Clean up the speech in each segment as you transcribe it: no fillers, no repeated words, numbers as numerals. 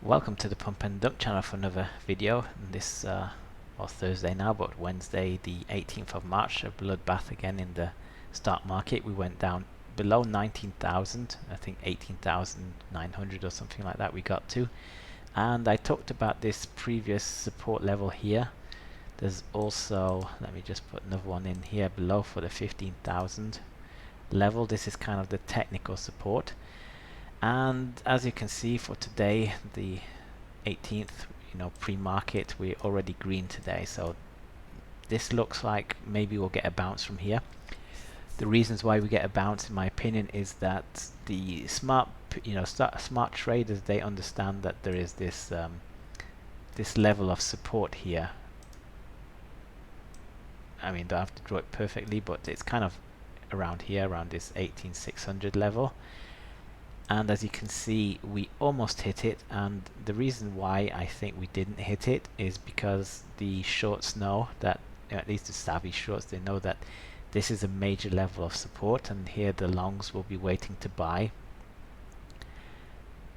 Welcome to the Pump and Dump channel for another video. This well, Thursday now, but Wednesday the 18th of March, a bloodbath again in the stock market. We went down below 19,000, I think 18,900 or something like that we got to. And I talked about this previous support level here. There's also, let me just put another one in here below for the 15,000 level. This is kind of the technical support. And as you can see for today, the 18th, pre-market, we're already green today. So this looks like maybe we'll get a bounce from here. The reasons why we get a bounce, in my opinion, is that the smart traders, they understand that there is this this level of support here. I mean, don't have to draw it perfectly, but it's kind of around here, around this 18,600 level. And as you can see, we almost hit it, and the reason why I think we didn't hit it is because the shorts know that, at least the savvy shorts, they know that this is a major level of support, and here the longs will be waiting to buy.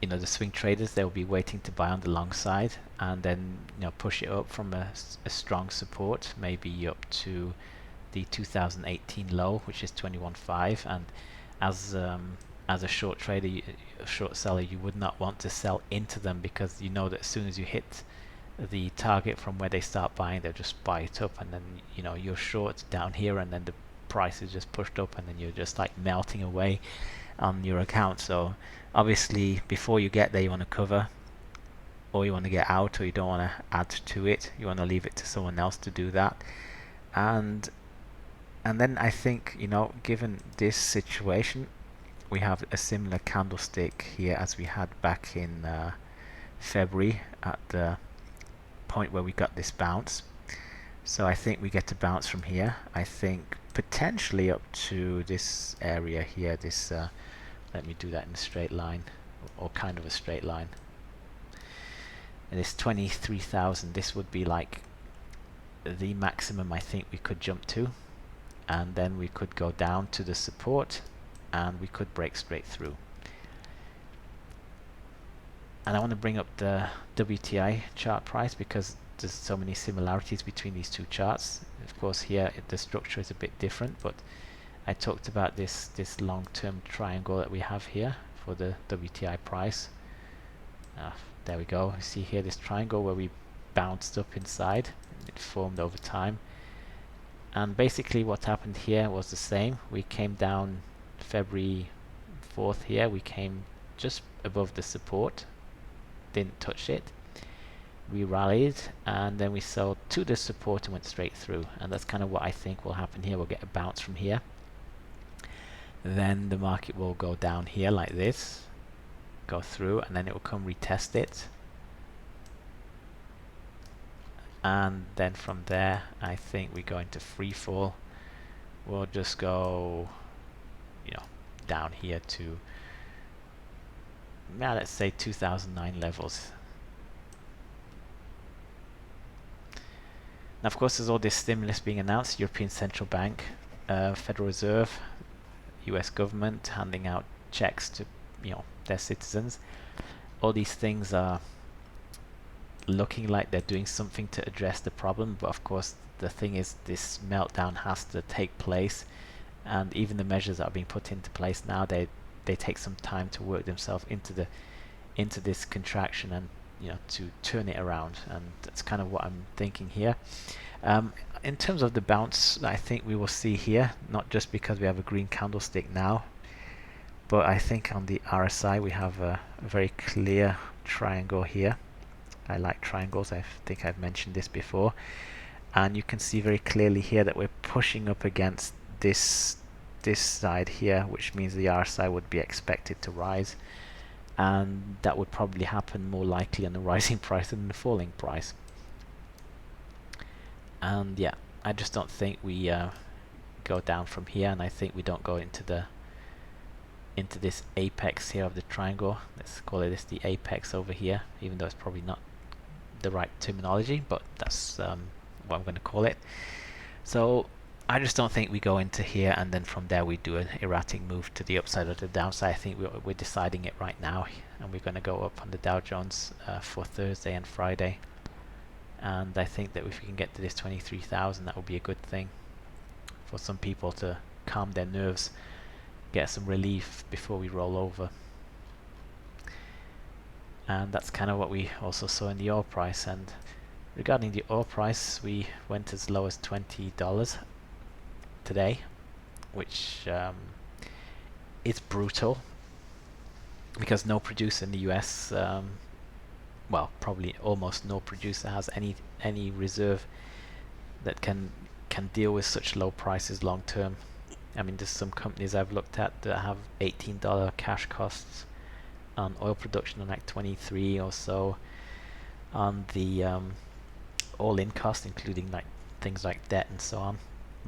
The swing traders, they'll be waiting to buy on the long side, and then push it up from a strong support, maybe up to the 2018 low, which is 21.5. And as a short trader, a short seller, you would not want to sell into them, because you know that as soon as you hit the target from where they start buying, they'll just buy it up, and then you're short down here, and then the price is just pushed up, and then you're just like melting away on your account. So obviously before you get there, you want to cover, or you want to get out, or you don't want to add to it. You want to leave it to someone else to do that. And then I think, given this situation, we have a similar candlestick here as we had back in February at the point where we got this bounce. So I think we get a bounce from here. I think potentially up to this area here, this let me do that in a straight line, or kind of a straight line. And this 23,000, this would be like the maximum I think we could jump to, and then we could go down to the support, and we could break straight through. And I want to bring up the WTI chart price, because there's so many similarities between these two charts. Of course, here the structure is a bit different, but I talked about this long-term triangle that we have here for the WTI price. There we go. You see here this triangle where we bounced up inside, it formed over time. And basically what happened here was the same. We came down February 4th here, we came just above the support, didn't touch it, we rallied, and then we sold to the support and went straight through. And that's kind of what I think will happen here. We'll get a bounce from here, then the market will go down here like this, go through, and then it will come retest it, and then from there I think we go into free fall. We'll just go down here to, now let's say 2009 levels. Now of course there's all this stimulus being announced, European Central Bank, Federal Reserve, US government handing out checks to their citizens. All these things are looking like they're doing something to address the problem, but of course the thing is, this meltdown has to take place, and even the measures that are being put into place now, they take some time to work themselves into this contraction, and to turn it around. And that's kind of what I'm thinking here. In terms of the bounce, I think we will see here, not just because we have a green candlestick now, but I think on the RSI we have a very clear triangle here. I like triangles, I think I've mentioned this before, and you can see very clearly here that we're pushing up against this side here, which means the RSI would be expected to rise, and that would probably happen more likely on the rising price than the falling price. And yeah, I just don't think we go down from here, and I think we don't go into this apex here of the triangle. Let's call it the apex over here, even though it's probably not the right terminology, but that's what I'm going to call it. So I just don't think we go into here and then from there we do an erratic move to the upside or the downside. I think we're deciding it right now, and we're going to go up on the Dow Jones for Thursday and Friday. And I think that if we can get to this 23,000, that would be a good thing for some people to calm their nerves, get some relief before we roll over. And that's kind of what we also saw in the oil price. And regarding the oil price, we went as low as $20 today, which is brutal because no producer in the US, well, probably almost no producer has any reserve that can deal with such low prices long term. I mean, there's some companies I've looked at that have $18 cash costs on oil production and like 23 or so on the all-in cost, including like things like debt and so on.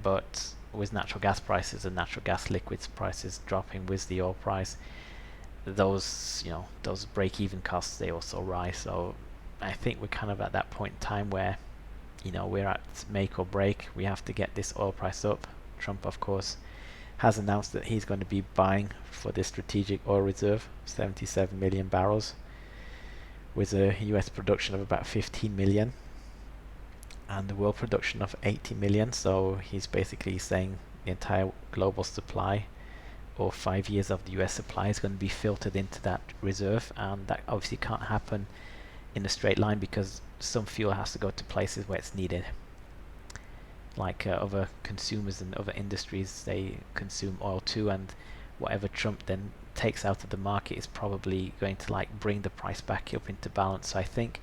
But with natural gas prices and natural gas liquids prices dropping with the oil price, those those break-even costs, they also rise. So I think we're kind of at that point in time where we're at make or break. We have to get this oil price up. Trump, of course, has announced that he's going to be buying for this strategic oil reserve 77 million barrels with a US production of about 15 million and the world production of 80 million. So he's basically saying the entire global supply or 5 years of the US supply is going to be filtered into that reserve, and that obviously can't happen in a straight line because some fuel has to go to places where it's needed. Like other consumers and other industries, they consume oil too, and whatever Trump then takes out of the market is probably going to like bring the price back up into balance. So I think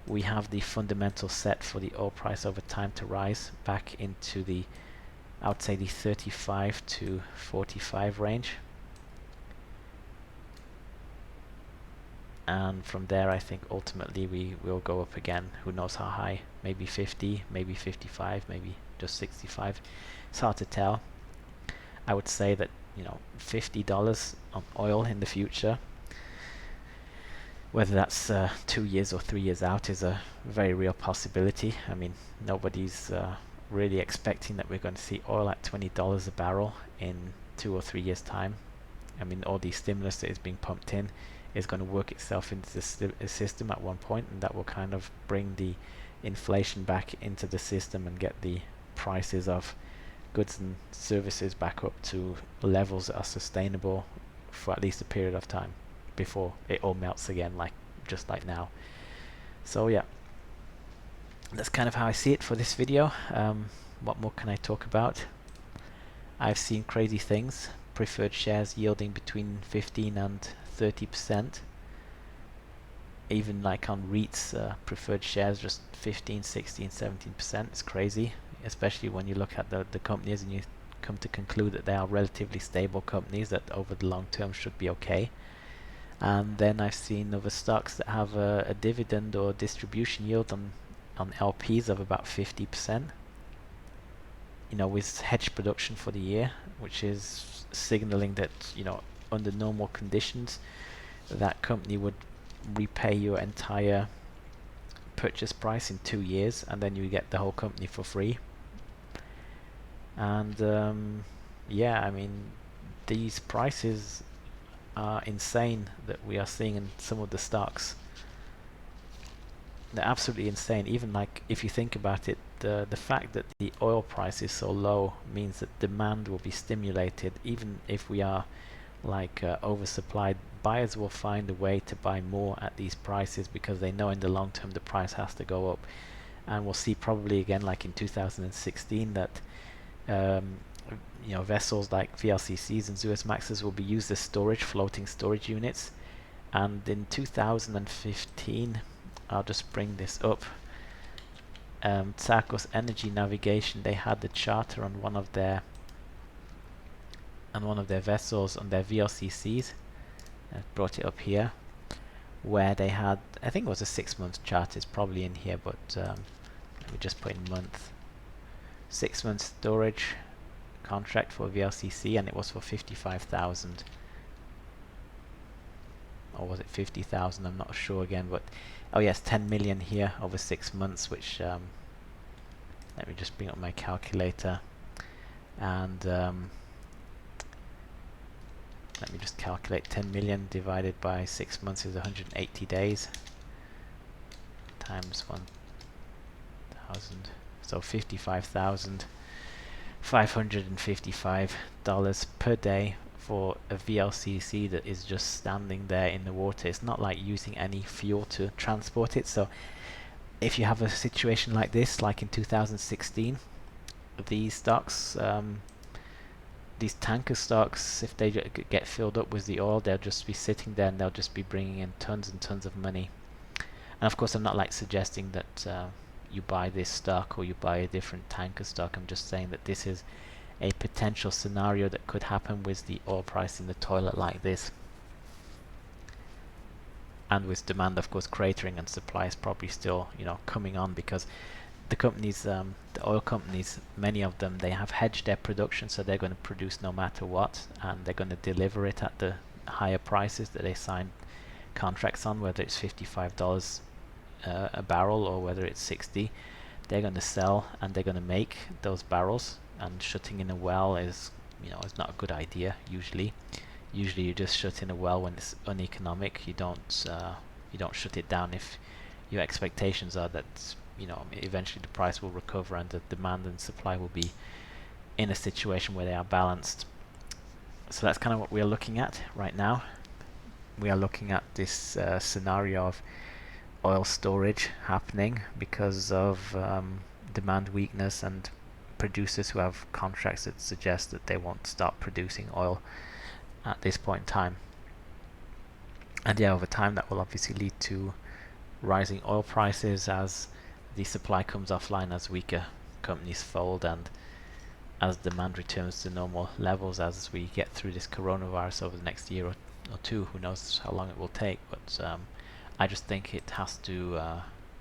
we have the fundamental set for the oil price over time to rise back into the, I would say, the 35 to 45 range. And from there I think ultimately we will go up again. Who knows how high? Maybe 50, maybe 55, maybe just 65. It's hard to tell. I would say that $50 on oil in the future, whether that's 2 years or 3 years out, is a very real possibility. I mean, nobody's really expecting that we're going to see oil at $20 a barrel in 2 or 3 years time. I mean, all the stimulus that is being pumped in is going to work itself into the system at one point, and that will kind of bring the inflation back into the system and get the prices of goods and services back up to levels that are sustainable for at least a period of time before it all melts again, just like now. So yeah, that's kind of how I see it for this video. What more can I talk about? I've seen crazy things. Preferred shares yielding between 15 and 30%. Even like on REITs, preferred shares just 15, 16, 17%. It's crazy, especially when you look at the companies and you come to conclude that they are relatively stable companies that over the long term should be okay. And then I've seen other stocks that have a dividend or distribution yield on LPs of about 50%. With hedge production for the year, which is signaling that under normal conditions that company would repay your entire purchase price in 2 years, and then you get the whole company for free. And yeah, I mean, these prices are insane that we are seeing in some of the stocks. They're absolutely insane. Even like if you think about it, the fact that the oil price is so low means that demand will be stimulated. Even if we are oversupplied, buyers will find a way to buy more at these prices because they know in the long term the price has to go up. And we'll see probably again like in 2016 that vessels like VLCCs and Suezmaxes will be used as storage, floating storage units. And in 2015, I'll just bring this up. Tsakos Energy Navigation, they had the charter on one of their vessels, on their VLCCs. I brought it up here, where they had, I think it was a 6-month charter. It's probably in here, but let me just put in month. 6-month storage contract for VLCC, and it was for 55,000. Or was it 50,000? I'm not sure again, but oh yes, 10 million here over 6 months, which let me just bring up my calculator. and let me just calculate. 10 million divided by 6 months is 180 days times 1,000, so $55,555 per day for a VLCC that is just standing there in the water. It's not like using any fuel to transport it. So if you have a situation like this, like in 2016, these stocks, these tanker stocks, if they get filled up with the oil, they'll just be sitting there and they'll just be bringing in tons and tons of money. And of course, I'm not like suggesting that you buy this stock or you buy a different tanker stock. I'm just saying that this is a potential scenario that could happen with the oil price in the toilet like this. And with demand, of course, cratering and supply is probably still, coming on, because the companies, the oil companies, many of them, they have hedged their production, so they're going to produce no matter what, and they're going to deliver it at the higher prices that they signed contracts on, whether it's $55 a barrel or whether it's 60. They're going to sell and they're going to make those barrels, and shutting in a well is not a good idea usually. Usually you just shut in a well when it's uneconomic. You don't shut it down if your expectations are that eventually the price will recover and the demand and supply will be in a situation where they are balanced. So that's kind of what we are looking at right now. We are looking at this scenario of oil storage happening because of demand weakness and producers who have contracts that suggest that they won't start producing oil at this point in time. And over time that will obviously lead to rising oil prices as the supply comes offline, as weaker companies fold, and as demand returns to normal levels as we get through this coronavirus over the next year or two. Who knows how long it will take, but I just think it has to,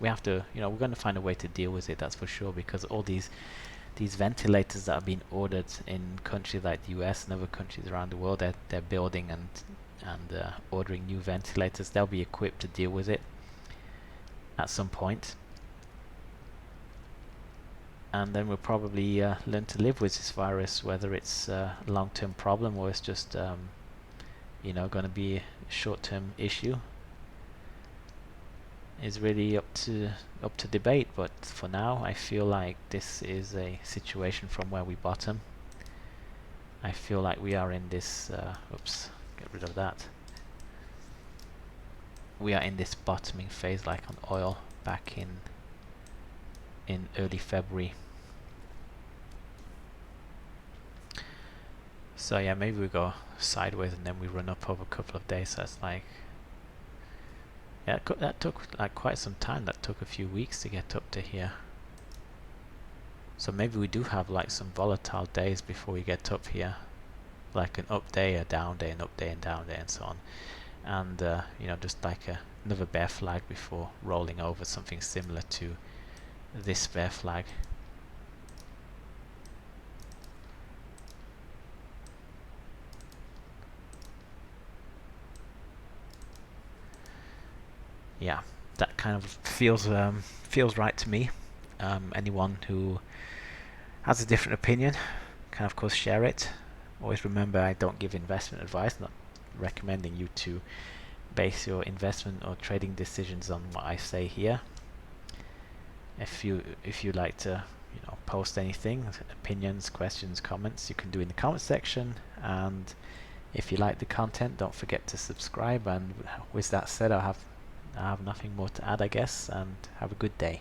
we have to, we're going to find a way to deal with it, that's for sure, because all these ventilators that have been ordered in countries like the US and other countries around the world, they're building and ordering new ventilators. They'll be equipped to deal with it at some point. And then we'll probably learn to live with this virus, whether it's a long-term problem or it's just going to be a short-term issue is really up to debate. But for now, I feel like this is a situation from where we bottom. I feel like we are in this oops, get rid of that. We are in this bottoming phase, like on oil back in early February. So yeah, maybe we go sideways and then we run up over a couple of days. So it's like, yeah, that took like quite some time. That took a few weeks to get up to here. So maybe we do have like some volatile days before we get up here, like an up day, a down day, an up day and down day, and so on. And just like another bear flag before rolling over, something similar to this bear flag. Yeah, that kind of feels right to me. Anyone who has a different opinion can of course share it. Always remember, I don't give investment advice, not recommending you to base your investment or trading decisions on what I say here. If you like to post anything, opinions, questions, comments, you can do in the comment section. And if you like the content, don't forget to subscribe. And with that said, I have nothing more to add, I guess, and have a good day.